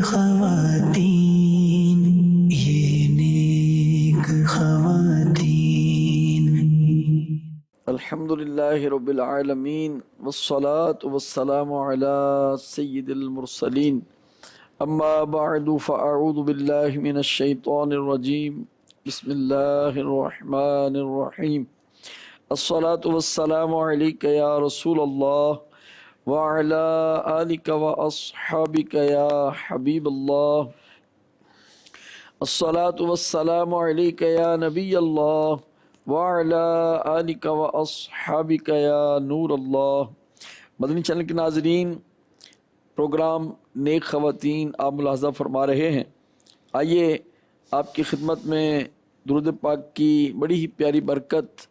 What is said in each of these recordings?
خواتین، یہ نیک خواتین۔ الحمدللہ رب العالمین والصلاة والسلام علی سید المرسلین، اما بعد فاعوذ باللہ من الشیطان الرجیم، بسم اللہ الرحمن الرحیم۔ الصلاة والسلام علیک یا رسول اللہ وعلی آلک واصحابک یا حبیب اللہ۔ الصلاة والسلام علیک یا نبی اللہ وعلی آلک واصحابک یا نور اللہ۔ مدنی چینل کے ناظرین، پروگرام نیک خواتین آپ ملاحظہ فرما رہے ہیں۔ آئیے آپ کی خدمت میں درود پاک کی بڑی ہی پیاری برکت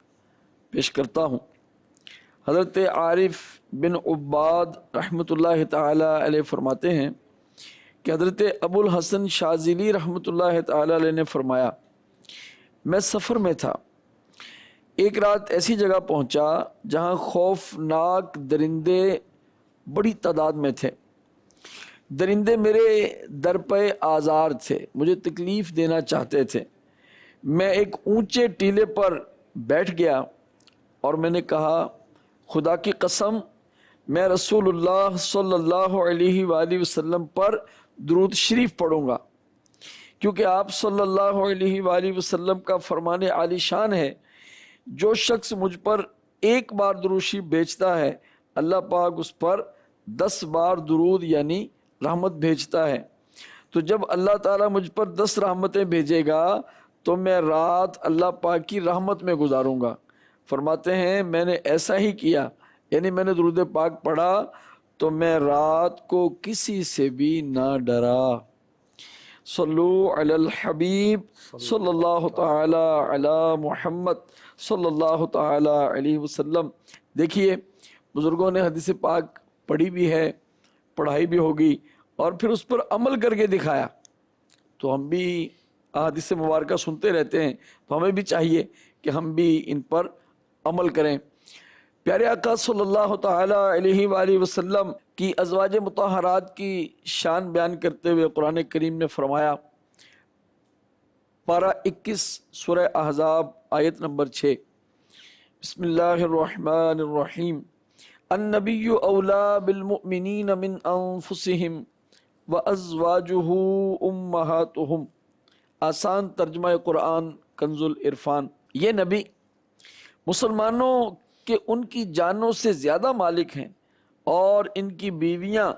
پیش کرتا ہوں۔ حضرت عارف بن عباد رحمۃ اللہ تعالی علیہ فرماتے ہیں کہ حضرت ابو الحسن شاذلی رحمۃ اللہ تعالی علیہ نے فرمایا، میں سفر میں تھا، ایک رات ایسی جگہ پہنچا جہاں خوفناک درندے بڑی تعداد میں تھے۔ درندے میرے در پہ آزار تھے، مجھے تکلیف دینا چاہتے تھے۔ میں ایک اونچے ٹیلے پر بیٹھ گیا اور میں نے کہا، خدا کی قسم میں رسول اللہ صلی اللہ علیہ وآلہ وسلم پر درود شریف پڑھوں گا، کیونکہ آپ صلی اللہ علیہ وآلہ وسلم کا فرمان عالی شان ہے، جو شخص مجھ پر ایک بار درود شریف بھیجتا ہے اللہ پاک اس پر 10 بار درود یعنی رحمت بھیجتا ہے۔ تو جب اللہ تعالیٰ مجھ پر 10 رحمتیں بھیجے گا تو میں رات اللہ پاک کی رحمت میں گزاروں گا۔ فرماتے ہیں میں نے ایسا ہی کیا، یعنی میں نے درود پاک پڑھا تو میں رات کو کسی سے بھی نہ ڈرا۔ صلو علی الحبیب صلی اللہ تعالی علی محمد صلی اللہ تعالی علیہ وسلم۔ دیکھیے، بزرگوں نے حدیث پاک پڑھی بھی ہے، پڑھائی بھی ہوگی، اور پھر اس پر عمل کر کے دکھایا۔ تو ہم بھی حدیث مبارکہ سنتے رہتے ہیں، تو ہمیں بھی چاہیے کہ ہم بھی ان پر عمل کریں۔ پیارے آقا صلی اللہ تعالی علیہ وآلہ وسلم کی ازواج مطہرات کی شان بیان کرتے ہوئے قرآن کریم نے فرمایا، پارہ 21 سورہ احزاب آیت نمبر 6، بسم اللہ الرحمن الرحیم، النبی اولا بالمؤمنین من انفسہم وازواجہ امہاتہم۔ آسان ترجمہ قرآن کنز العرفان۔ یہ نبی مسلمانوں کے ان کی جانوں سے زیادہ مالک ہیں اور ان کی بیویاں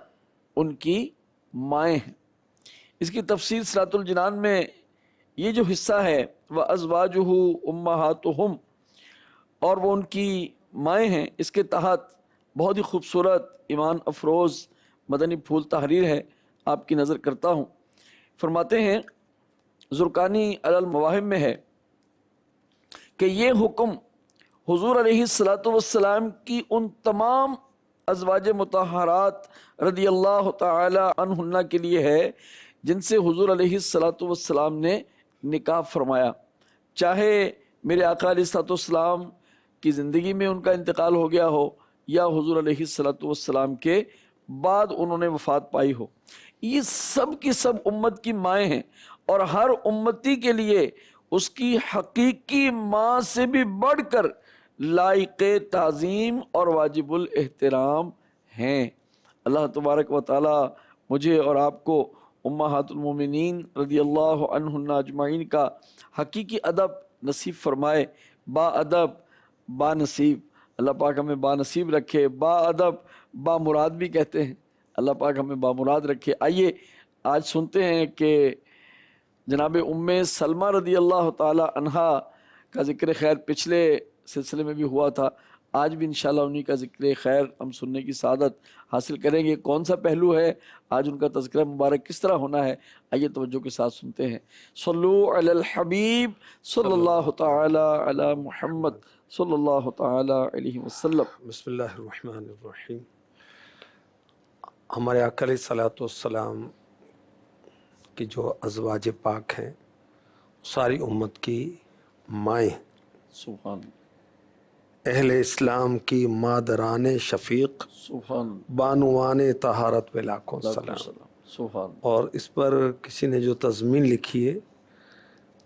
ان کی مائیں ہیں۔ اس کی تفسیر صراط الجنان میں یہ جو حصہ ہے وَأَزْوَاجُهُ أُمَّهَاتُهُمْ، اور وہ ان کی مائیں ہیں، اس کے تحت بہت ہی خوبصورت ایمان افروز مدنی پھول تحریر ہے، آپ کی نظر کرتا ہوں۔ فرماتے ہیں زرقانی علی المواہب میں ہے کہ یہ حکم حضور علیہ السلام کی ان تمام ازواج مطہرات رضی اللہ تعالی عنہن کے لیے ہے جن سے حضور علیہ السلام نے نکاح فرمایا، چاہے میرے آقا علیہ السلام کی زندگی میں ان کا انتقال ہو گیا ہو یا حضور علیہ السلام کے بعد انہوں نے وفات پائی ہو۔ یہ سب کی سب امت کی مائیں ہیں، اور ہر امتی کے لیے اس کی حقیقی ماں سے بھی بڑھ کر لائق تعظیم اور واجب الاحترام ہیں۔ اللہ تبارک و تعالی مجھے اور آپ کو امہات المومنین رضی اللہ عنہن اجمعین کا حقیقی ادب نصیب فرمائے۔ با ادب با نصیب، اللہ پاک ہمیں با نصیب رکھے۔ با ادب با مراد بھی کہتے ہیں، اللہ پاک ہمیں با مراد رکھے۔ آئیے آج سنتے ہیں کہ جناب ام سلمہ رضی اللہ تعالی عنہا کا ذکر خیر پچھلے سلسلے میں بھی ہوا تھا، آج بھی انشاءاللہ انہی کا ذکر خیر ہم سننے کی سعادت حاصل کریں گے۔ کون سا پہلو ہے آج، ان کا تذکرہ مبارک کس طرح ہونا ہے، آئیے توجہ کے ساتھ سنتے ہیں۔ صلو علی الحبیب صلی اللہ تعالی علی محمد صلی اللہ تعالی علیہ وسلم۔ بسم اللہ الرحمن الرحیم۔ ہمارے آقا علیہ الصلوۃ والسلام کی جو ازواج پاک ہیں ساری امت کی مائیں، سبحان اہل اسلام کی مادران شفیق، سبحان بانوان طہارت پہ لاکھوں اللہ، سلام۔ سبحان اور اس پر کسی نے جو تضمین لکھی ہے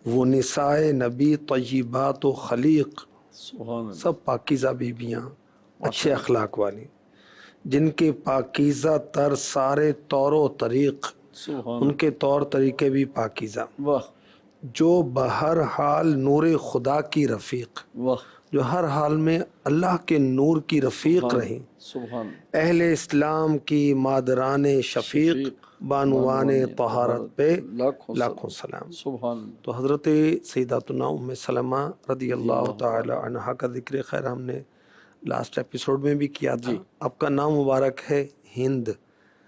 وہ نسائے نبی طیبات و خلیق، سبحان اللہ، سب پاکیزہ بیویاں اچھے اخلاق والی، جن کے پاکیزہ تر سارے طور و طریق، سبحان ان کے طور طریقے بھی پاکیزہ، واہ جو بہر حال نور خدا کی رفیق، واہ، جو ہر حال میں اللہ کے نور کی رفیق رہیں، سبحان اہل اسلام کی مادران شفیق، بانوان طہارت پہ لاکھوں سلام۔ سبحان تو حضرت سیداتنا ام سلمہ رضی اللہ تعالی عنہا کا ذکر خیر ہم نے لاسٹ ایپیسوڈ میں بھی کیا تھا۔ آپ کا نام مبارک ہے ہند،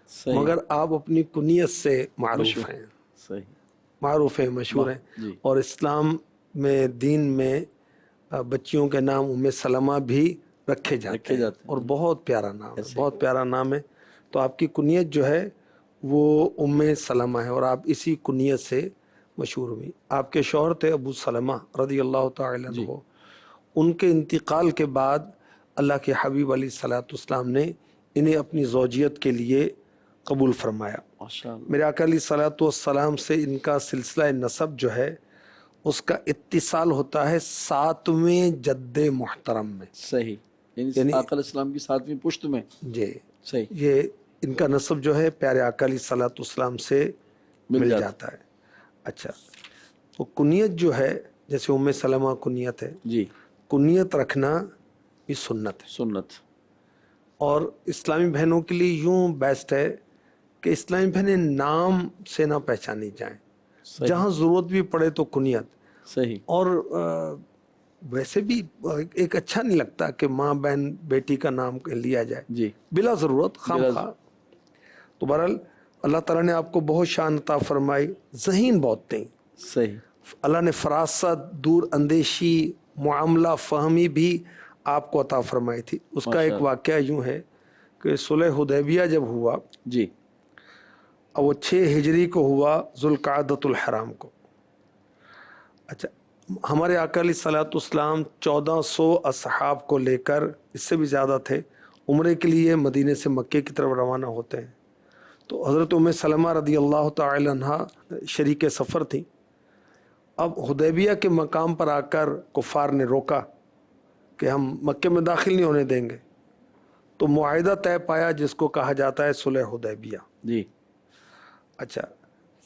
صحیح مگر آپ اپنی کنیت سے معروف ہیں، صحیح، معروف ہیں، مشہور ہیں، جی اور اسلام میں دین میں بچیوں کے نام ام سلمہ بھی رکھے جاتے ہیں، اور بہت پیارا نام ہے، بہت پیارا نام ہے۔ تو آپ کی کنیت جو ہے وہ ام سلمہ ہے، اور آپ اسی کنیت سے مشہور ہوئی۔ آپ کے شوہر تھے ابو سلمہ رضی اللہ تعالی عنہ، ان کے انتقال کے بعد اللہ کے حبیب علیہ الصلوۃ والسلام نے انہیں اپنی زوجیت کے لیے قبول فرمایا۔ ماشاء اللہ، میرے آقا علیہ الصلوۃ والسلام سے ان کا سلسلہ نسب جو ہے اس کا اتصال ہوتا ہے 7ویں جد محترم میں، صحیح، یعنی آقا علیہ السلام کی 7ویں پشت میں، جی صحیح، یہ ان کا نسب جو ہے پیارے آقا علیہ الصلوۃ والسلام سے مل جاتا ہے۔ اچھا، تو کنیت جو ہے جیسے ام سلمہ کنیت ہے، جی کنیت رکھنا یہ سنت ہے، سنت، اور اسلامی بہنوں کے لیے یوں بیسٹ ہے کہ اسلامی بہنیں نام سے نہ پہچانی جائیں، جہاں ضرورت بھی پڑے تو کنیت۔ صحیح، اور ویسے بھی ایک اچھا نہیں لگتا کہ ماں بہن بیٹی کا نام لیا جائے جی بلا ضرورت، خام خواہ۔ تو بہرحال اللہ تعالیٰ نے آپ کو بہت شان عطا فرمائی، ذہین بہت تھیں، صحیح، اللہ نے فراست، دور اندیشی، معاملہ فہمی بھی آپ کو عطا فرمائی تھی۔ اس کا ایک واقعہ یوں ہے کہ صلح حدیبیہ جب ہوا، جی اور وہ 6 ہجری کو ہوا، ذوالقعدۃ الحرام کو۔ اچھا، ہمارے آقا علیہ الصلوۃ والسلام 1400 اصحاب کو لے کر، اس سے بھی زیادہ تھے، عمرے کے لیے مدینے سے مکے کی طرف روانہ ہوتے ہیں۔ تو حضرت ام سلمہ رضی اللہ تعالی عنہ شریک سفر تھیں۔ اب حدیبیہ کے مقام پر آ کر کفار نے روکا کہ ہم مکے میں داخل نہیں ہونے دیں گے، تو معاہدہ طے پایا جس کو کہا جاتا ہے صلح حدیبیہ۔ جی، اچھا،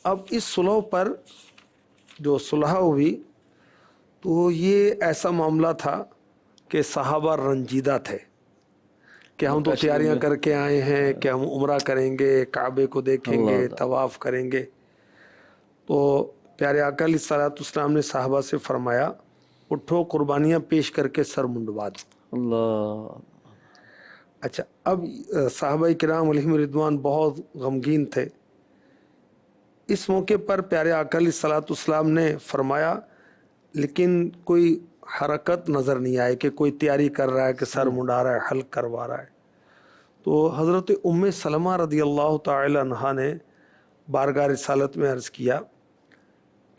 اب اس صلح پر جو صلح ہوئی تو یہ ایسا معاملہ تھا کہ صحابہ رنجیدہ تھے کہ ہم تو تیاریاں کر کے آئے ہیں کہ ہم عمرہ کریں گے، کعبے کو دیکھیں گے، طواف کریں گے۔ تو پیارے آقا علیہ الصلوۃ والسلام نے صحابہ سے فرمایا، اٹھو قربانیاں پیش کر کے سر منڈوا دو۔ اللہ، اچھا، اب صحابہ کرام علیہم رضوان بہت غمگین تھے۔ اس موقع پر پیارے آقا علیہ الصلوۃ والسلام نے فرمایا، لیکن کوئی حرکت نظر نہیں آئے کہ کوئی تیاری کر رہا ہے کہ سر منڈا رہا ہے، حلق کروا رہا ہے۔ تو حضرت ام سلمہ رضی اللہ تعالی عنہا نے بارگاہ رسالت میں عرض کیا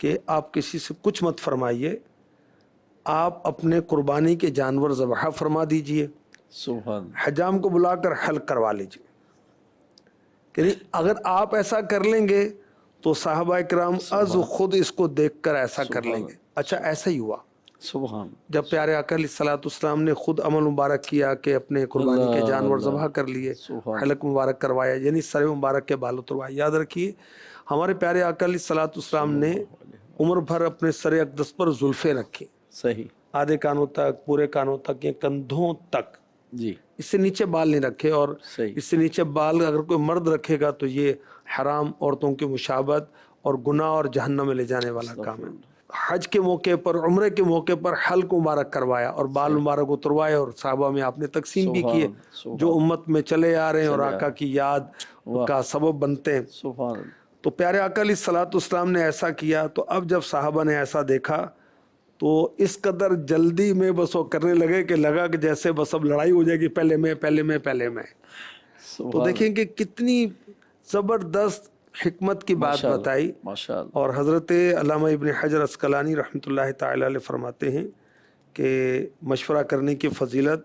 کہ آپ کسی سے کچھ مت فرمائیے، آپ اپنے قربانی کے جانور ذبح فرما دیجئے، سبحان، حجام کو بلا کر حلق کروا لیجئے۔ یعنی اگر آپ ایسا کر لیں گے تو صحابہ کرام از خود اس کو دیکھ کر ایسا کر لیں گے۔ اچھا، ایسا ہی ہوا۔ سبحان، جب پیارے آقا علیہ الصلوۃ والسلام نے خود عمل مبارک کیا کہ اپنے قربانی کے جانور ذبح کر لیے، حلق مبارک کروایا، یعنی سر مبارک کے بال اتروائے۔ یاد رکھیے ہمارے پیارے آقا علیہ الصلوۃ والسلام نے عمر بھر اپنے سر اقدس پر زلفیں رکھی، صحیح، آدھے کانوں تک، پورے کانوں تک، یا کندھوں تک، جی اس سے نیچے بال نہیں رکھے۔ اور صحیح، اس سے نیچے بال اگر کوئی مرد رکھے گا تو یہ حرام، عورتوں کی مشابہت اور گناہ اور جہنم میں لے جانے والا کام ہے۔ حج کے موقع پر، عمرے کے موقع پر حلق مبارک کروایا اور بال مبارک اتروائے، اور صحابہ میں آپ نے تقسیم بھی کیے جو امت میں چلے آ رہے ہیں اور آقا کی یاد کا سبب بنتے ہیں۔ سبحان، تو پیارے آقا علیہ الصلوۃ والسلام نے ایسا کیا۔ تو اب جب صحابہ نے ایسا دیکھا تو اس قدر جلدی میں بس وہ کرنے لگے کہ لگا کہ جیسے بس اب لڑائی ہو جائے گی، پہلے میں۔ تو دیکھیں کہ کتنی زبردست حکمت کی بات بتائی۔ ماشاءاللہ، اور حضرت علامہ ابن حجر عسقلانی رحمۃ اللہ تعالی علیہ فرماتے ہیں کہ مشورہ کرنے کی فضیلت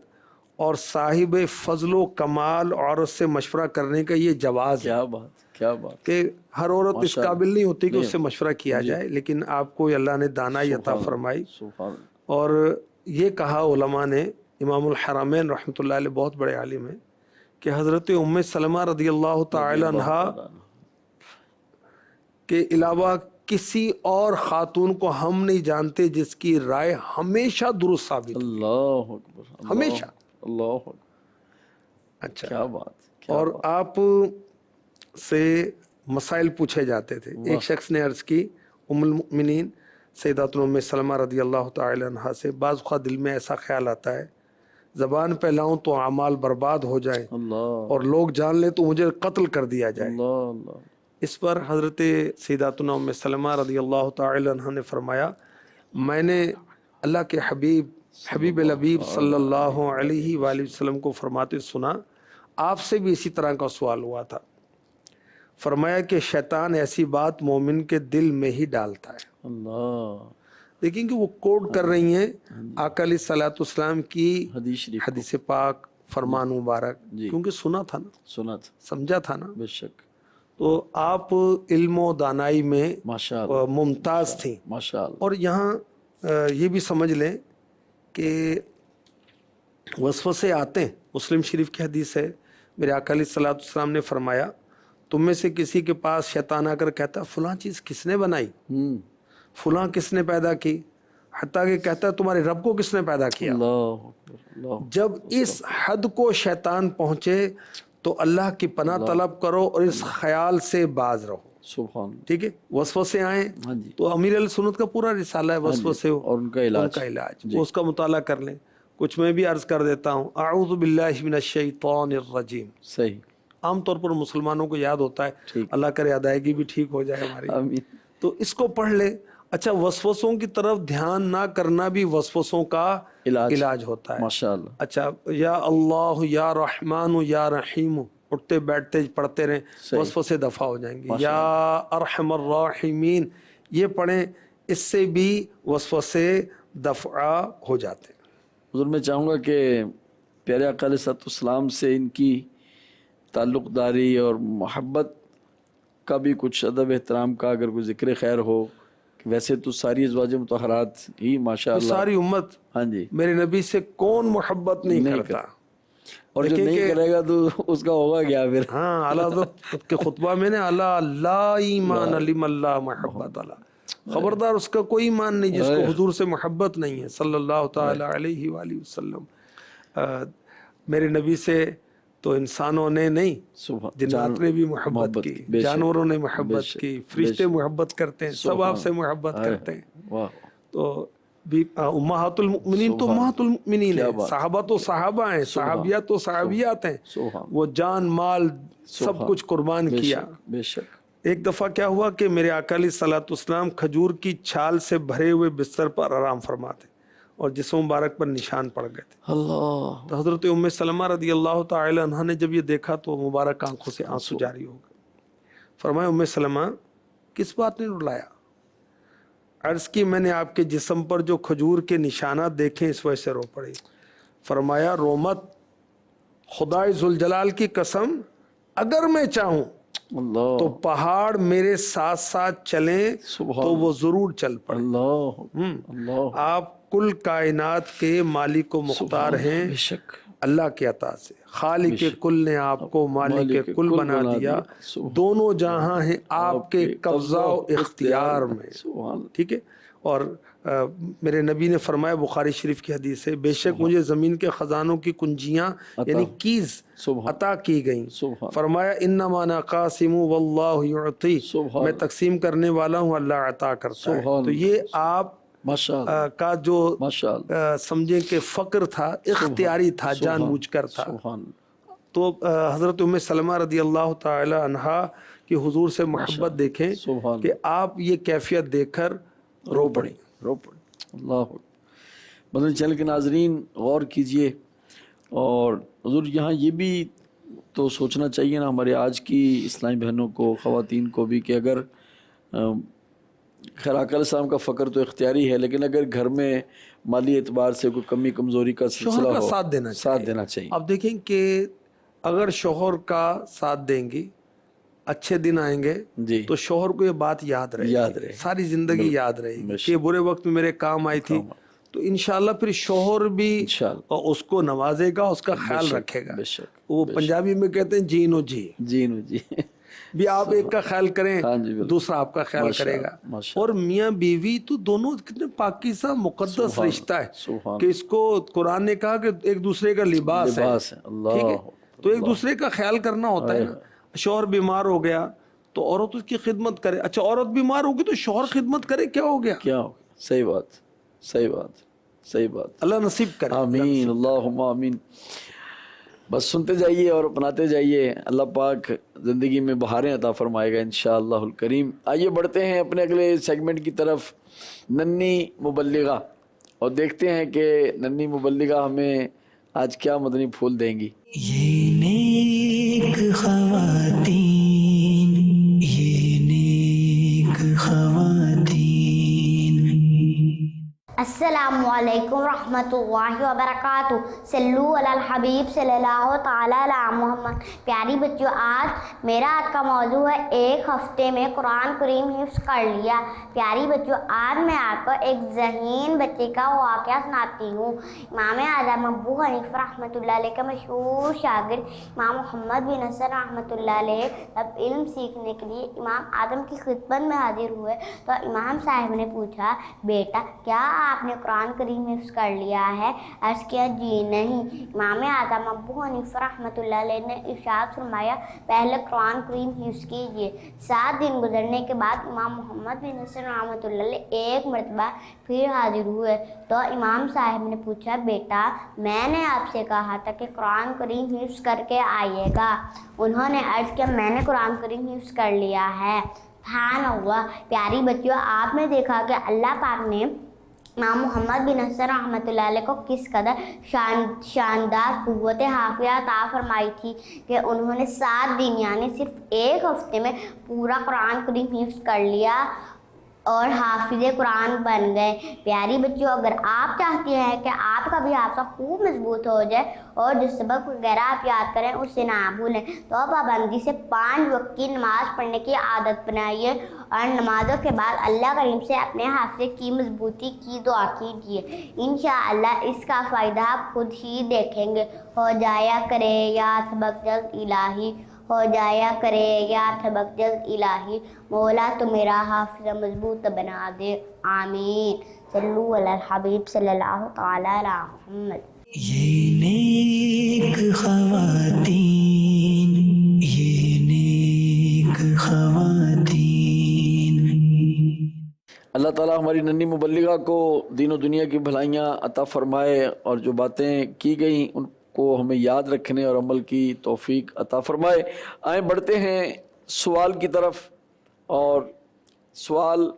اور صاحب فضل و کمال عورت سے مشورہ کرنے کا یہ جواز ہے۔ کیا بات، کیا بات، کہ ہر عورت اس قابل نہیں ہوتی کہ اس سے مشورہ کیا جی، جائے، لیکن آپ کو اللہ نے دانائی عطا فرمائی. سبحان اللہ. اور یہ کہا علماء نے، امام الحرمین رحمۃ اللہ علیہ بہت بڑے عالم ہیں، کہ حضرت ام سلمہ رضی اللہ تعالی عنہا کے علاوہ کسی اور خاتون کو ہم نہیں جانتے جس کی رائے ہمیشہ درست ثابت. اللہ اکبر، اللہ، ہمیشہ. اللہ اکبر. اچھا، کیا بات، کیا اور بات. آپ سے مسائل پوچھے جاتے تھے. ایک شخص نے عرض کی ام المؤمنین سیداتنا ام سلمہ رضی اللہ تعالی عنہا سے، بعض اوقات دل میں ایسا خیال آتا ہے زبان پہ لاؤں تو اعمال برباد ہو جائیں اللہ، اور لوگ جان لیں تو مجھے قتل کر دیا جائے. اللہ، اللہ. اس پر حضرت سیداتنا ام سلمہ رضی اللہ تعالی عنہ نے فرمایا، میں نے اللہ کے حبیب الحبیب صلی اللہ علیہ وآلہ وسلم کو فرماتے سنا، آپ سے بھی اسی طرح کا سوال ہوا تھا. فرمایا کہ شیطان ایسی بات مومن کے دل میں ہی ڈالتا ہے. اللہ، دیکھیں کہ وہ کوڈ کر رہی ہیں آقا علیہ الصلوۃ والسلام کی حدیث شریف کو. حدیث پاک، فرمان مبارک، جی. کیونکہ سنا تھا نا، سنا تھا، سمجھا تھا نا. بے شک. تو آپ علم و دانائی میں ماشاء اللہ، ممتاز تھیں. ماشاء اللہ. اور یہاں یہ بھی سمجھ لیں کہ وسوسے آتے ہیں. مسلم شریف کی حدیث ہے، میرے آقا علیہ الصلوۃ والسلام نے فرمایا، تم میں سے کسی کے پاس شیطان آ کر کہتا ہے فلاں چیز کس نے بنائی، فلاں کس نے پیدا کی، حتیٰ کہ کہتا ہے تمہارے رب کو کس نے پیدا کیا. اللہ اکبر، اللہ. جب اس حد کو شیطان پہنچے تو اللہ کی پناہ طلب کرو اور اس خیال سے باز رہو. سبحان اللہ. ٹھیک ہے، وسوسے آئیں ہاں جی، تو امیر علیہ سنت کا پورا رسالہ ہے وسوسے اور ان کا علاج. وہ اس کا مطالعہ کر لیں. کچھ میں بھی عرض کر دیتا ہوں، اعوذ باللہ من الشیطان الرجیم. صحیح. عام طور پر مسلمانوں کو یاد ہوتا ہے، ٹھیک. اللہ کرے ادائیگی بھی ٹھیک ہو جائے ہماری. آمین. تو اس کو پڑھ لیں. اچھا، وسوسوں کی طرف دھیان نہ کرنا بھی وسوسوں کا علاج ہوتا ہے. ماشاء اللہ. اچھا، یا اللہ یا رحمان یا رحیم اٹھتے بیٹھتے پڑھتے رہیں، وسوسے دفع ہو جائیں گے. یا ارحم الراحمین یہ پڑھیں، اس سے بھی وسوسے دفع ہو جاتے ہیں. حضور میں چاہوں گا کہ پیارے آقا علیہ السلام سے ان کی تعلق داری اور محبت کا بھی کچھ ادب احترام کا اگر کوئی ذکر خیر ہو. ویسے تو ساری ازواج مطہرات ہی ماشاء اللہ، ساری امت ہاں جی، میرے نبی سے کون محبت نہیں کرتا. اور جو نہیں کرے گا تو اس کا ہوگا کیا پھر. ہاں، اعلیٰ حضرت کے خطبہ میں نے اللہ لا ایمان لمن لا محبت اللہ، خبردار اس کا کوئی ایمان نہیں جس کو حضور سے محبت نہیں ہے صلی اللہ تعالی علیہ وآلہ وسلم. میرے نبی سے تو انسانوں نے نہیں، جنات نے بھی محبت کی، جانوروں نے محبت کی، فرشتے محبت کرتے ہیں، سب آپ سے محبت کرتے ہیں. تو امہات المؤمنین تو امہات المؤمنین ہیں، صحابہ تو صحابہ ہیں، صحابیات تو صحابیات ہیں. وہ جان مال سب کچھ قربان کیا. بے شک. ایک دفعہ کیا ہوا کہ میرے آقا علیہ الصلوۃ والسلام کھجور کی چھال سے بھرے ہوئے بستر پر آرام فرماتے اور جسم مبارک پر نشان پڑ گئے تھے. اللہ. تو حضرت ام سلمہ رضی اللہ تعالی عنہ نے جب یہ دیکھا تو مبارک آنکھوں سے آنسو جاری ہو گئے. فرمایا ام سلمہ کس بات نے رلایا؟ عرض کی میں نے آپ کے جسم پر جو کھجور کے نشانات دیکھے اس وجہ سے رو پڑی. فرمایا رو مت، خدائے ذوالجلال کی قسم اگر میں چاہوں اللہ تو پہاڑ میرے ساتھ ساتھ چلیں تو وہ ضرور چل پڑے. اللہ. آپ کل کائنات کے مالک و مختار ہیں بے شک. اللہ کے عطا سے. خالق کل نے آپ کو مالک کل بنا دیا. دونوں جہاں ہیں آپ کے قبضہ و اختیار میں. ٹھیک ہے. اور میرے نبی نے فرمایا، بخاری شریف کی حدیث ہے، بے شک مجھے زمین کے خزانوں کی کنجیاں یعنی کیز عطا کی گئیں. فرمایا انما انا قاسم واللہ یعطی، میں تقسیم کرنے والا ہوں، اللہ عطا کرتا ہے. تو یہ آپ کا جو سمجھیں کہ فقر تھا اختیاری تھا، جان بوجھ کر تھا. تو حضرت ام سلمہ رضی اللہ تعالی عنہا کی حضور سے محبت دیکھیں کہ آپ یہ کیفیت دیکھ کر رو پڑیں. اللہ. مدنی چینل کے ناظرین غور کیجئے، اور حضور یہاں یہ بھی تو سوچنا چاہیے نا ہمارے آج کی اسلامی بہنوں کو، خواتین کو بھی، کہ اگر خیر آقا علیہ السلام کا فقر تو اختیاری ہے، لیکن اگر گھر میں مالی اعتبار سے کوئی کمی کمزوری کا سلسلہ ہو، ساتھ دینا چاہیے. دینا چاہیے. اب دیکھیں کہ اگر شوہر کا ساتھ دیں گی اچھے دن آئیں گے جی تو شوہر کو یہ بات یاد رہے یاد گی، رہے، ساری زندگی یاد رہے گی کہ برے وقت میں میرے کام آئی تھی. تو انشاءاللہ پھر شوہر بھی انشاءاللہ اس کو نوازے گا، اس کا خیال رکھے گا. بے شک وہ پنجابی میں کہتے ہیں جینو جی، جی نو جی بھی آپ ایک کا خیال کریں ہاں جی بالکل، دوسرا آپ کا خیال کرے گا. اور میاں بیوی تو دونوں کتنے پاکیزہ مقدس رشتہ ہے سبحان کہ اس کو قرآن نے کہا کہ ایک دوسرے کا لباس ہے. اللہ ٹھیک ہے، تو ایک دوسرے کا خیال کرنا ہوتا ہے نا. شوہر بیمار ہو گیا تو عورت اس کی خدمت کرے. اچھا عورت بیمار ہوگی تو شوہر خدمت کرے، کیا ہو گیا؟ کیا ہو گیا، صحیح بات، صحیح بات، صحیح بات. اللہ نصیب کرے. آمین اللہم آمین. بس سنتے جائیے اور اپناتے جائیے، اللہ پاک زندگی میں بہاریں عطا فرمائے گا انشاءاللہ الکریم. آئیے بڑھتے ہیں اپنے اگلے سیگمنٹ کی طرف، ننھی مبلغہ، اور دیکھتے ہیں کہ ننھی مبلغہ ہمیں آج کیا مدنی پھول دیں گی. یہ نیک خواتین، یہ نیک خواتین. السلام علیکم ورحمۃ اللہ وبرکاتہ. صلو علی الحبیب صلی اللہ تعالیٰ علی محمد. پیاری بچوں، میرا آج کا موضوع ہے ایک ہفتے میں قرآن کریم حفظ کر لیا. پیاری بچوں، آج میں آپ کو ایک ذہین بچے کا واقعہ سناتی ہوں. امام اعظم ابو حنیفہ رحمۃ اللہ علیہ کا مشہور شاگرد امام محمد بن حسن رحمۃ اللہ علیہ جب علم سیکھنے کے لیے امام اعظم کی خدمت میں حاضر ہوئے تو امام صاحب نے پوچھا، بیٹا کیا آپ نے قرآن کریم حفظ کر لیا ہے؟ عرض کیا، جی نہیں. امام اعظم ابو حنیفہ رحمۃ اللہ علیہ نے ارشاد فرمایا، پہلے قرآن کریم حفظ کیجیے. 7 دن گزرنے کے بعد امام محمد بن حسن رحمۃ اللہ علیہ ایک مرتبہ پھر حاضر ہوئے تو امام صاحب نے پوچھا، بیٹا میں نے آپ سے کہا تھا کہ قرآن کریم حفظ کر کے آئیے گا. انہوں نے عرض کیا، میں نے قرآن کریم حفظ کر لیا ہے. سبحان اللہ. پیاری بچیوں، آپ نے دیکھا کہ اللہ پاک نے امام محمد بن حسن رحمۃ اللہ علیہ کو کس قدر شاندار قوت حافظہ عطا فرمائی تھی کہ انہوں نے 7 دن یعنی صرف ایک ہفتے میں پورا قرآن کریم حفظ کر لیا اور حافظ قرآن بن گئے. پیاری بچیوں، اگر آپ چاہتی ہیں کہ آپ کا بھی حافظہ خوب مضبوط ہو جائے اور جو سبق وغیرہ آپ یاد کریں اسے نہ بھولیں تو پابندی سے 5 وقت کی نماز پڑھنے کی عادت بنائیے اور نمازوں کے بعد اللہ کریم سے اپنے حافظے کی مضبوطی کی دعا کیجیے. انشاءاللہ اس کا فائدہ آپ خود ہی دیکھیں گے. ہو جایا کرے یا سبق جلد الہی، ہو جایا کرے یا سبق جلد الہی، مولا تو میرا حافظہ مضبوط بنا دے. آمین. صلو علی الحبیب صلی اللہ تعالیٰ علی محمد. یہ نیک خواتین، یہ نیک خواتین. اللہ تعالیٰ ہماری ننھی مبلغہ کو دین و دنیا کی بھلائیاں عطا فرمائے اور جو باتیں کی گئیں ان کو ہمیں یاد رکھنے اور عمل کی توفیق عطا فرمائے. آئیں بڑھتے ہیں سوال کی طرف اور سوال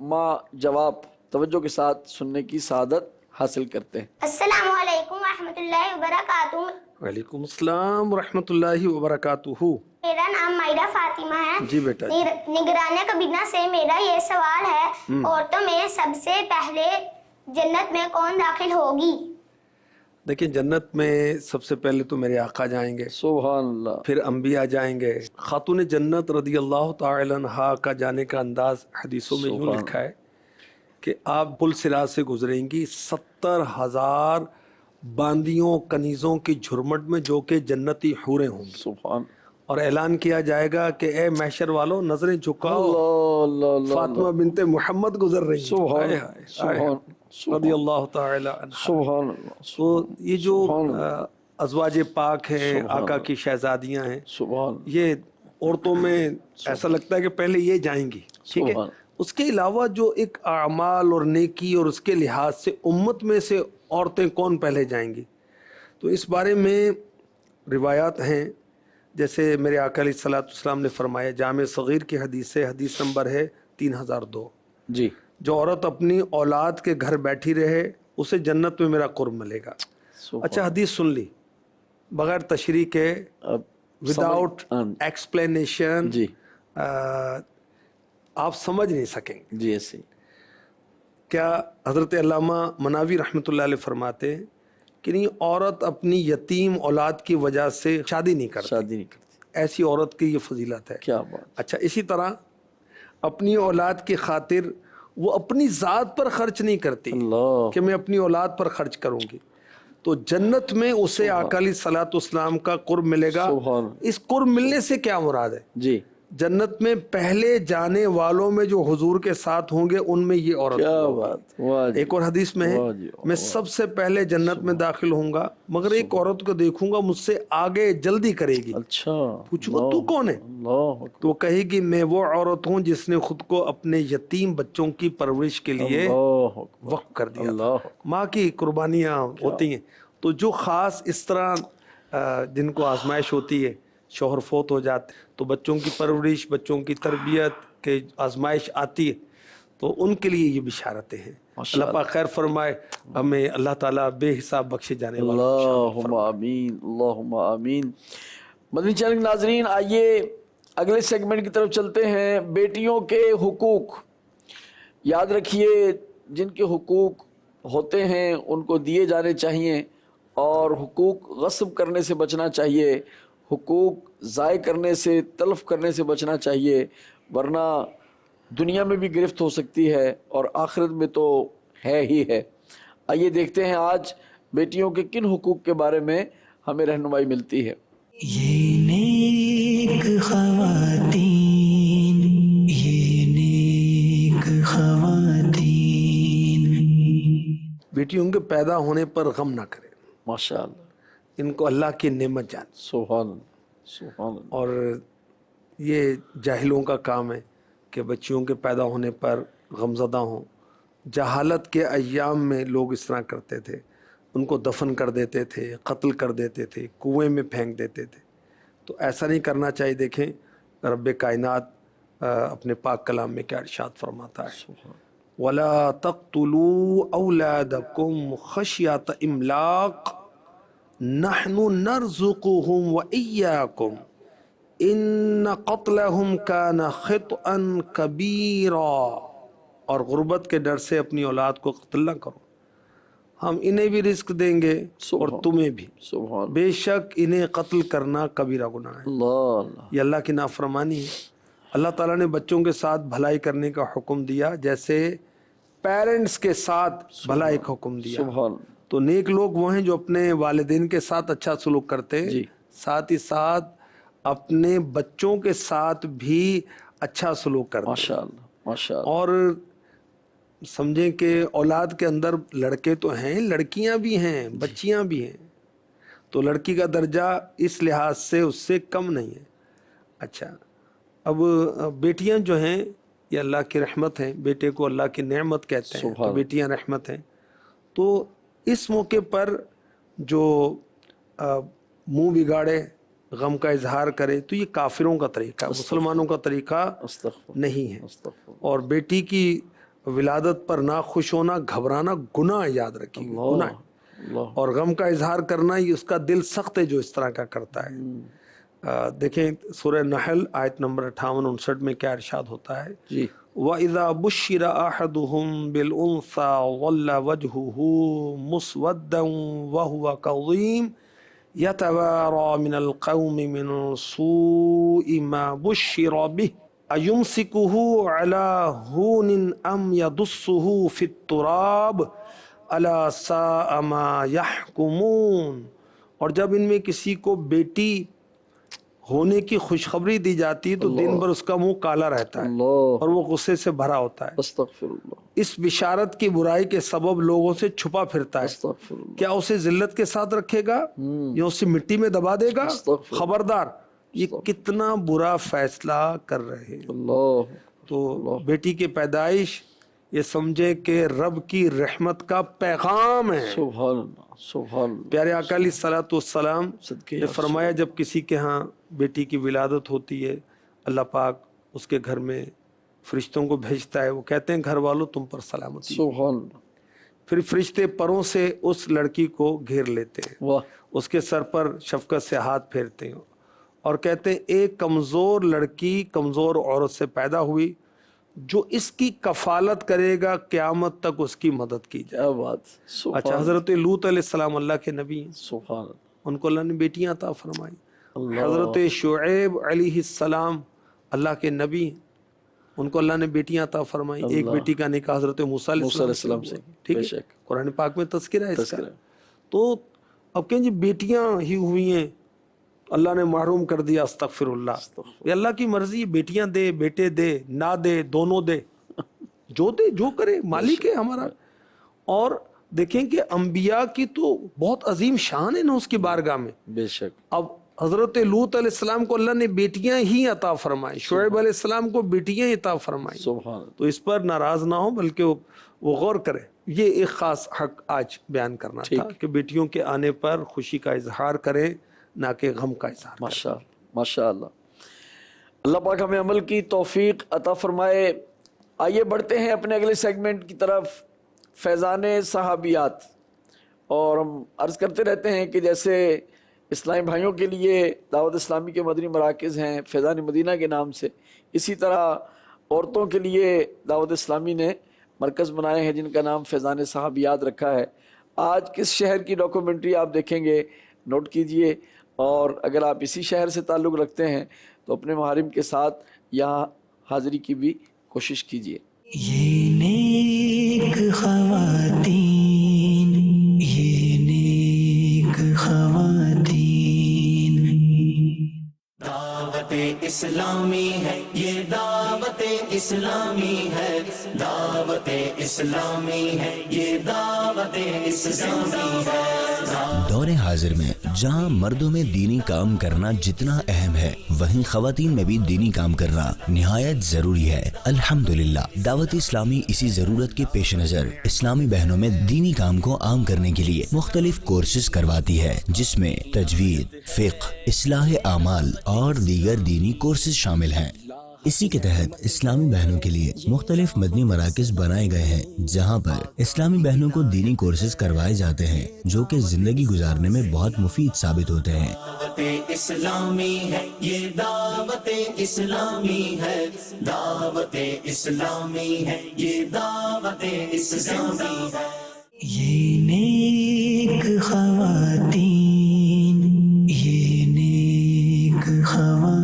مع جواب توجہ کے ساتھ سننے کی سعادت حاصل کرتے ہیں. السلام علیکم ورحمۃ اللہ وبرکاتہ. وعلیکم السلام ورحمۃ اللہ وبرکاتہ. میرا نام مائرہ فاطمہ ہے. جی بیٹا. نگران کابینہ سے میرا یہ سوال ہے، عورتوں میں سب سے پہلے جنت میں کون داخل ہوگی؟ دیکھیں، جنت میں سب سے پہلے تو میرے آقا جائیں گے، سبحان اللہ. پھر انبیاء جائیں گے. خاتون جنت رضی اللہ تعالی عنہا کا جانے کا انداز حدیثوں میں یوں لکھا ہے کہ آپ پل صراط سے گزریں گی 70,000 باندیوں کنیزوں کی جھرمٹ میں جو کہ جنتی حوریں ہوں گی، سبحان اور اعلان کیا جائے گا کہ اے محشر والو نظریں جھکاؤ، اللہ اللہ فاطمہ بنت محمد گزر رہی ہیں. سبحان ہائے ہائے ہائے رضی اللہ تعالی عنہا. سبحان اللہ. تو یہ جو ازواج پاک ہیں، آقا کی شہزادیاں ہیں، سبحان یہ عورتوں میں ایسا لگتا ہے کہ پہلے یہ جائیں گی. ٹھیک ہے. اس کے علاوہ جو ایک اعمال اور نیکی اور اس کے لحاظ سے امت میں سے عورتیں کون پہلے جائیں گی، تو اس بارے میں روایات ہیں. جیسے میرے آقا علیہ الصلوۃ والسلام نے فرمایا، جامع صغیر کی حدیث سے، حدیث نمبر ہے 3002، جی، جو عورت اپنی اولاد کے گھر بیٹھی رہے اسے جنت میں میرا قرب ملے گا. اچھا حدیث سن لی بغیر تشریح کے، وداؤٹ ایکسپلینیشن، جی آپ سمجھ نہیں سکیں گے. جی ایسے کیا حضرت علامہ مناوی رحمۃ اللہ علیہ فرماتے ہیں کہ نہیں، عورت اپنی یتیم اولاد کی وجہ سے شادی نہیں کرتی. شادی نہیں کرتی. ایسی عورت کی یہ فضیلت ہے. کیا بات. اچھا اسی طرح اپنی اولاد کی خاطر وہ اپنی ذات پر خرچ نہیں کرتی اللہ. کہ میں اپنی اولاد پر خرچ کروں گی. تو جنت میں اسے آقا علیہ الصلوۃ والسلام کا قرب ملے گا. سبحان. اس قرب ملنے سے کیا مراد ہے؟ جی جنت میں پہلے جانے والوں میں جو حضور کے ساتھ ہوں گے ان میں یہ عورت کیا ہوگی. بات. واہ جی. ایک اور حدیث میں ہے واہ جی، میں سب سے پہلے جنت میں داخل ہوں گا مگر ایک عورت کو دیکھوں گا مجھ سے آگے جلدی کرے گی. اچھا. پوچھوں گا تو کون ہے؟ اللہ. تو وہ کہے گی میں وہ عورت ہوں جس نے خود کو اپنے یتیم بچوں کی پرورش کے لیے اللہ. وقف کر دیا. اللہ. ماں کی قربانیاں ہوتی ہیں. تو جو خاص اس طرح جن کو آزمائش ہوتی ہے، شوہر فوت ہو جاتے تو بچوں کی پرورش، بچوں کی تربیت کے آزمائش آتی ہے، تو ان کے لیے یہ بشارتیں ہیں. اللہ پاک خیر فرمائے، ہمیں اللہ تعالیٰ بے حساب بخشے جانے والا. اللہم آمین. اللہم آمین. مدنی چینل کے ناظرین، آئیے اگلے سیگمنٹ کی طرف چلتے ہیں. بیٹیوں کے حقوق. یاد رکھیے جن کے حقوق ہوتے ہیں ان کو دیے جانے چاہیے، اور حقوق غصب کرنے سے بچنا چاہیے، حقوق ضائع کرنے سے، تلف کرنے سے بچنا چاہیے، ورنہ دنیا میں بھی گرفت ہو سکتی ہے اور آخرت میں تو ہے ہی ہے. آئیے دیکھتے ہیں آج بیٹیوں کے کن حقوق کے بارے میں ہمیں رہنمائی ملتی ہے. یہ نیک خواتین، یہ نیک خواتین. بیٹیوں کے پیدا ہونے پر غم نہ کریں، ماشاء اللہ. ان کو اللہ کی نعمت جان. سبحان اللہ. سبحان اللہ. اور یہ جاہلوں کا کام ہے کہ بچیوں کے پیدا ہونے پر غمزدہ ہوں. جہالت کے ایام میں لوگ اس طرح کرتے تھے، ان کو دفن کر دیتے تھے، قتل کر دیتے تھے، کنویں میں پھینک دیتے تھے. تو ایسا نہیں کرنا چاہیے. دیکھیں رب کائنات اپنے پاک کلام میں کیا ارشاد فرماتا ہے، وَلَا تَقْتُلُوا أَوْلَادَكُمْ خَشْيَةَ إِمْلَاقٍ نَحْنُ نَرْزُقُهُمْ وَإِيَّاكُمْ إِنَّ قَتْلَهُمْ كَانَ خِطْئًا كَبِيرًا. اور غربت کے ڈر سے اپنی اولاد کو قتل نہ کرو، ہم انہیں بھی رزق دیں گے اور تمہیں بھی. سبحان. بے شک انہیں قتل کرنا کبیرہ گناہ ہے. اللہ. اللہ. یہ اللہ کی نافرمانی ہے. اللہ تعالیٰ نے بچوں کے ساتھ بھلائی کرنے کا حکم دیا جیسے پیرنٹس کے ساتھ بھلائی کا حکم دیا. سبحان. تو نیک لوگ وہ ہیں جو اپنے والدین کے ساتھ اچھا سلوک کرتے ہیں، جی. ساتھ ہی ساتھ اپنے بچوں کے ساتھ بھی اچھا سلوک کرتے ہیں. ماشاء اللہ. ماشاء اللہ. اور سمجھیں کہ اولاد کے اندر لڑکے تو ہیں، لڑکیاں بھی ہیں، بچیاں بھی ہیں. تو لڑکی کا درجہ اس لحاظ سے اس سے کم نہیں ہے. اچھا اب بیٹیاں جو ہیں یہ اللہ کی رحمت ہیں. بیٹے کو اللہ کی نعمت کہتے ہیں، تو بیٹیاں رحمت ہیں. تو اس موقع پر جو منہ بگاڑے، غم کا اظہار کرے، تو یہ کافروں کا طریقہ، مسلمانوں کا طریقہ نہیں ہے. اور بیٹی کی ولادت پر نہ خوش ہونا، گھبرانا گناہ، یاد رکھیے گناہ. اور غم کا اظہار کرنا یہ اس کا دل سخت ہے جو اس طرح کا کرتا ہے. دیکھیں سورہ نحل آیت نمبر 58-59 میں کیا ارشاد ہوتا ہے، جی. وَإِذَا بُشِّرَ أَحَدُهُمْ بِالْأُنثَىٰ ظَلَّ وَجْهُهُ مُسْوَدًّا وَهُوَ كَظِيمٌ يَتَوَارَىٰ مِنَ الْقَوْمِ مِنْ سُوءِ مَا بُشِّرَ بِهِ أَيُمْسِكُهُ عَلَىٰ هُونٍ أَمْ يَدُسُّهُ فِي التُّرَابِ أَلَا سَاءَ مَا يَحْكُمُونَ. اور جب ان میں کسی کو بیٹی ہونے کی خوشخبری دی جاتی تو دن بھر اس کا منہ کالا رہتا ہے اور وہ غصے سے بھرا ہوتا ہے. استغفر اللہ. اس بشارت کی برائی کے سبب لوگوں سے چھپا پھرتا ہے. استغفر اللہ. کیا اسے ذلت کے ساتھ رکھے گا یا اسے مٹی میں دبا دے گا؟ خبردار، یہ کتنا برا فیصلہ کر رہے ہیں. اللہ. تو بیٹی کی پیدائش یہ سمجھے کہ رب کی رحمت کا پیغام ہے. سبحان اللہ. سبحان اللہ. پیارے آقا علیہ الصلوۃ والسلام نے فرمایا جب کسی کے ہاں بیٹی کی ولادت ہوتی ہے اللہ پاک اس کے گھر میں فرشتوں کو بھیجتا ہے. وہ کہتے ہیں گھر والوں تم پر سلامتی. سبحان اللہ. پھر فرشتے پروں سے اس لڑکی کو گھیر لیتے ہیں، واہ. اس کے سر پر شفقت سے ہاتھ پھیرتے ہیں اور کہتے ہیں ایک کمزور لڑکی کمزور عورت سے پیدا ہوئی، جو اس کی کفالت کرے گا قیامت تک اس کی مدد کی جائے. کیا بات. اچھا حضرت لوط علیہ السلام اللہ کے نبی ہیں، سبحان اللہ. ان کو اللہ نے بیٹیاں عطا فرمائی. حضرت شعیب علیہ السلام اللہ کے نبی، ان کو اللہ نے بیٹیاں عطا فرمائی. ایک بیٹی کا نکاح حضرت موسیٰ علیہ السلام سے. ٹھیک ہے، قرآن پاک میں تذکرہ ہے اس کا. تو اب کہیں جی بیٹیاں ہی ہوئی ہیں، اللہ نے محروم کر دیا. استغفر اللہ. یہ اللہ کی مرضی، بیٹیاں دے، بیٹے دے، نہ دے، دونوں دے، جو دے، جو کرے، مالک ہے ہمارا. اور دیکھیں کہ انبیاء کی تو بہت عظیم شان ہے نا اس کی بارگاہ میں. بے شک. اب حضرت لوط علیہ السلام کو اللہ نے بیٹیاں ہی عطا فرمائی، شعیب علیہ السلام کو بیٹیاں ہی عطا فرمائی. سبحان. تو اس پر ناراض نہ ہو، بلکہ وہ غور کرے. یہ ایک خاص حق آج بیان کرنا تھا کہ بیٹیوں کے آنے پر خوشی کا اظہار کریں، نہ کہ غم کا اظہار. ماشاء اللہ. اللہ پاک ہمیں عمل کی توفیق عطا فرمائے. آئیے بڑھتے ہیں اپنے اگلے سیگمنٹ کی طرف، فیضان صحابیات. اور ہم عرض کرتے رہتے ہیں کہ جیسے اسلامی بھائیوں کے لیے دعوت اسلامی کے مدنی مراکز ہیں فیضان مدینہ کے نام سے، اسی طرح عورتوں کے لیے دعوت اسلامی نے مرکز بنائے ہیں جن کا نام فیضان صحابیات رکھا ہے. آج کس شہر کی ڈاکومنٹری آپ دیکھیں گے، نوٹ کیجئے. اور اگر آپ اسی شہر سے تعلق رکھتے ہیں تو اپنے محارم کے ساتھ یہاں حاضری کی بھی کوشش کیجئے. یہ نیک خواتین، یہ نیک خواتین، دعوت اسلامی ہے، یہ دعوت اسلامی ہے، دعوت اسلامی ہے، یہ دعوت اسلامی ہے. دور حاضر میں جہاں مردوں میں دینی کام کرنا جتنا اہم ہے، وہیں خواتین میں بھی دینی کام کرنا نہایت ضروری ہے. الحمدللہ دعوت اسلامی اسی ضرورت کے پیش نظر اسلامی بہنوں میں دینی کام کو عام کرنے کے لیے مختلف کورسز کرواتی ہے، جس میں تجوید، فقہ، اصلاح اعمال اور دیگر دینی کورسز شامل ہیں. اسی کے تحت اسلامی بہنوں کے لیے مختلف مدنی مراکز بنائے گئے ہیں جہاں پر اسلامی بہنوں کو دینی کورسز کروائے جاتے ہیں جو کہ زندگی گزارنے میں بہت مفید ثابت ہوتے ہیں. دعوت اسلامی ہے، یہ دعوت اسلامی ہے، دعوت اسلامی ہے، یہ دعوت اسلامی ہے. یہ نیک خواتین، یہ نیک خواتین.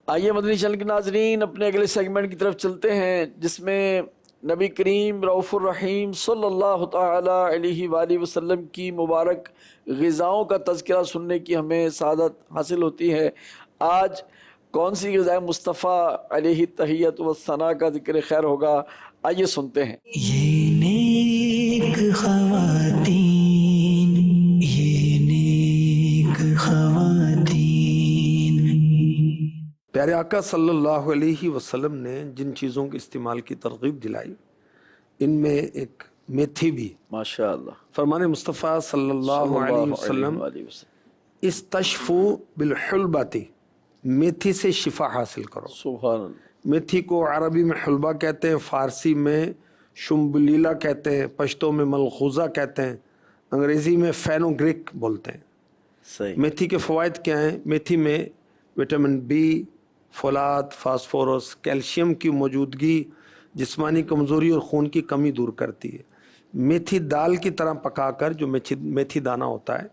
آئیے مدنی چینل کے ناظرین اپنے اگلے سیگمنٹ کی طرف چلتے ہیں، جس میں نبی کریم رؤوف الرحیم صلی اللہ تعالی علیہ وآلہ وسلم کی مبارک غذاؤں کا تذکرہ سننے کی ہمیں سعادت حاصل ہوتی ہے. آج کون سی غذائے مصطفیٰ علیہ تحیت و ثنا کا ذکر خیر ہوگا، آئیے سنتے ہیں. یہ نیک خواتین، یہ نیک خواتین. پیارے آقا صلی اللہ علیہ وسلم نے جن چیزوں کے استعمال کی ترغیب دلائی، ان میں ایک میتھی بھی. ماشاء اللہ. فرمان مصطفیٰ صلی اللہ علیہ وسلم استشفو بالحلباتی، میتھی سے شفا حاصل کرو. سبحان اللہ. میتھی کو عربی میں حلبہ کہتے ہیں، فارسی میں شمبلیلا کہتے ہیں، پشتو میں ملخوزہ کہتے ہیں، انگریزی میں فینوگریک بولتے ہیں. صحیح. میتھی کے فوائد کیا ہیں؟ میتھی میں وٹامن بی، فولاد، فاسفورس، کیلشیم کی موجودگی جسمانی کمزوری اور خون کی کمی دور کرتی ہے. میتھی دال کی طرح پکا کر، جو میتھی دانہ ہوتا ہے،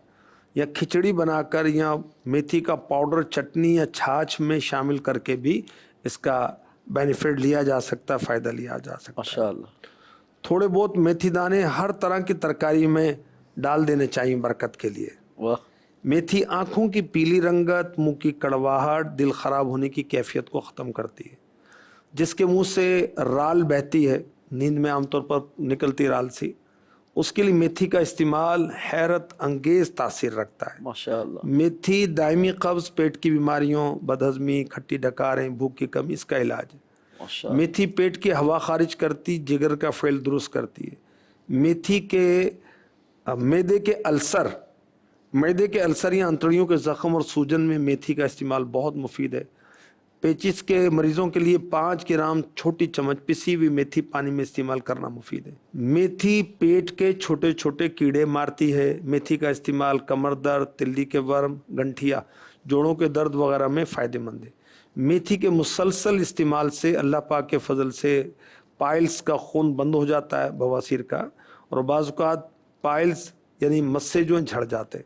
یا کھچڑی بنا کر، یا میتھی کا پاؤڈر چٹنی یا چھاچھ میں شامل کر کے بھی اس کا بینیفٹ لیا جا سکتا ہے، فائدہ لیا جا سکتا ہے. ماشاء اللہ. تھوڑے بہت میتھی دانے ہر طرح کی ترکاری میں ڈال دینے چاہیے برکت کے لیے. واہ. میتھی آنکھوں کی پیلی رنگت، منہ کی کڑواہٹ، دل خراب ہونے کی کیفیت کو ختم کرتی ہے. جس کے منہ سے رال بہتی ہے، نیند میں عام طور پر نکلتی رال سی، اس کے لیے میتھی کا استعمال حیرت انگیز تاثیر رکھتا ہے. ماشاء اللہ. میتھی دائمی قبض، پیٹ کی بیماریوں، بدہضمی، کھٹی ڈکاریں، بھوک کی کمی، اس کا علاج ہے. ماشاء اللہ. میتھی پیٹ کی ہوا خارج کرتی، جگر کا فعل درست کرتی ہے. میتھی کے معدے کے السر یا انتڑیوں کے زخم اور سوجن میں میتھی کا استعمال بہت مفید ہے. پیچس کے مریضوں کے لیے 5 گرام چھوٹی چمچ پسی ہوئی میتھی پانی میں استعمال کرنا مفید ہے. میتھی پیٹ کے چھوٹے چھوٹے کیڑے مارتی ہے. میتھی کا استعمال کمر درد، تلی کے ورم، گنٹھیا، جوڑوں کے درد وغیرہ میں فائدہ مند ہے. میتھی کے مسلسل استعمال سے اللہ پاک کے فضل سے پائلز کا خون بند ہو جاتا ہے، بواسیر کا، اور بعض اوقات پائلز یعنی مسے جو ہیں جھڑ جاتے ہیں.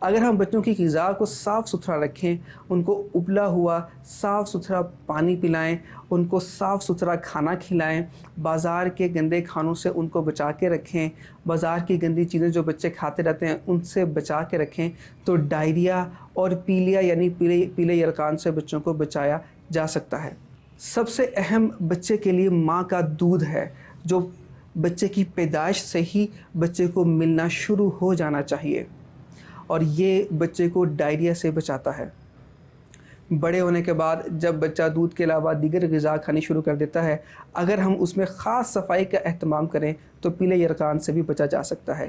اگر ہم بچوں کی غذا کو صاف ستھرا رکھیں، ان کو ابلا ہوا صاف ستھرا پانی پلائیں، ان کو صاف ستھرا کھانا کھلائیں، بازار کے گندے کھانوں سے ان کو بچا کے رکھیں، بازار کی گندی چیزیں جو بچے کھاتے رہتے ہیں ان سے بچا کے رکھیں، تو ڈائریا اور پیلیا یعنی پیلے یرقان سے بچوں کو بچایا جا سکتا ہے۔ سب سے اہم بچے کے لیے ماں کا دودھ ہے، جو بچے کی پیدائش سے ہی بچے کو ملنا شروع ہو جانا چاہیے، اور یہ بچے کو ڈائریا سے بچاتا ہے۔ بڑے ہونے کے بعد جب بچہ دودھ کے علاوہ دیگر غذا کھانی شروع کر دیتا ہے، اگر ہم اس میں خاص صفائی کا اہتمام کریں تو پیلے یرقان سے بھی بچا جا سکتا ہے۔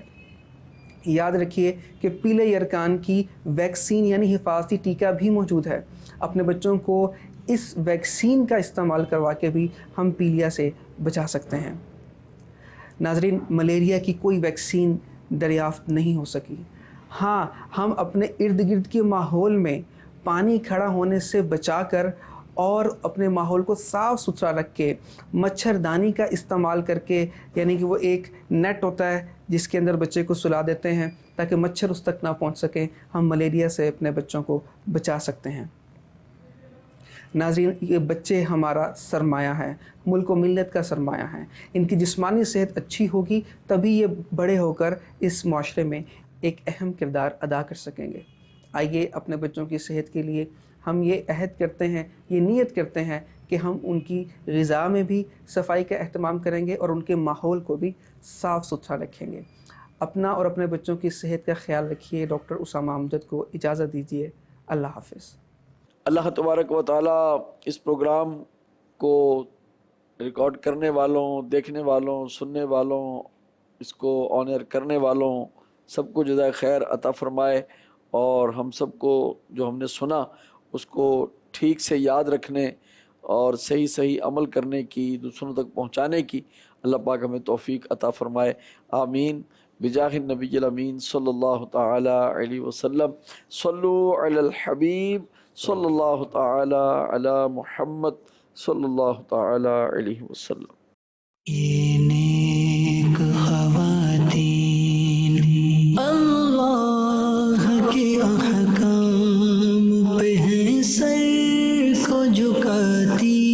یاد رکھیے کہ پیلے یرقان کی ویکسین یعنی حفاظتی ٹیکہ بھی موجود ہے۔ اپنے بچوں کو اس ویکسین کا استعمال کروا کے بھی ہم پیلیا سے بچا سکتے ہیں۔ ناظرین، ملیریا کی کوئی ویکسین دریافت نہیں ہو سکی۔ ہاں، ہم اپنے ارد گرد کے ماحول میں پانی کھڑا ہونے سے بچا کر اور اپنے ماحول کو صاف ستھرا رکھ کے مچھردانی کا استعمال کر کے، یعنی کہ وہ ایک نیٹ ہوتا ہے جس کے اندر بچے کو سلا دیتے ہیں تاکہ مچھر اس تک نہ پہنچ سکیں، ہم ملیریا سے اپنے بچوں کو بچا سکتے ہیں۔ ناظرین، یہ بچے ہمارا سرمایہ ہیں، ملک و ملت کا سرمایہ ہیں۔ ان کی جسمانی صحت اچھی ہوگی تبھی یہ بڑے ہو کر اس معاشرے میں ایک اہم کردار ادا کر سکیں گے۔ آئیے اپنے بچوں کی صحت کے لیے ہم یہ عہد کرتے ہیں، یہ نیت کرتے ہیں کہ ہم ان کی غذا میں بھی صفائی کا اہتمام کریں گے اور ان کے ماحول کو بھی صاف ستھرا رکھیں گے۔ اپنا اور اپنے بچوں کی صحت کا خیال رکھیے۔ ڈاکٹر اسامہ امجد کو اجازت دیجیے۔ اللہ حافظ۔ اللہ تبارک و تعالیٰ اس پروگرام کو ریکارڈ کرنے والوں، دیکھنے والوں، سننے والوں، اس کو آن ایئر کرنے والوں سب کو جزائے خیر عطا فرمائے، اور ہم سب کو جو ہم نے سنا اس کو ٹھیک سے یاد رکھنے اور صحیح عمل کرنے کی، دوسروں تک پہنچانے کی اللہ پاک ہمیں توفیق عطا فرمائے۔ آمین بجاہ النبی الامین صلی اللہ تعالی علیہ وسلم۔ صلو علی الحبیب صلی اللہ تعالی علی محمد صلی اللہ تعالی علیہ وسلم۔ یہ نیک خواتین اللہ کے احکام پہ ہیں سر کو جھکاتی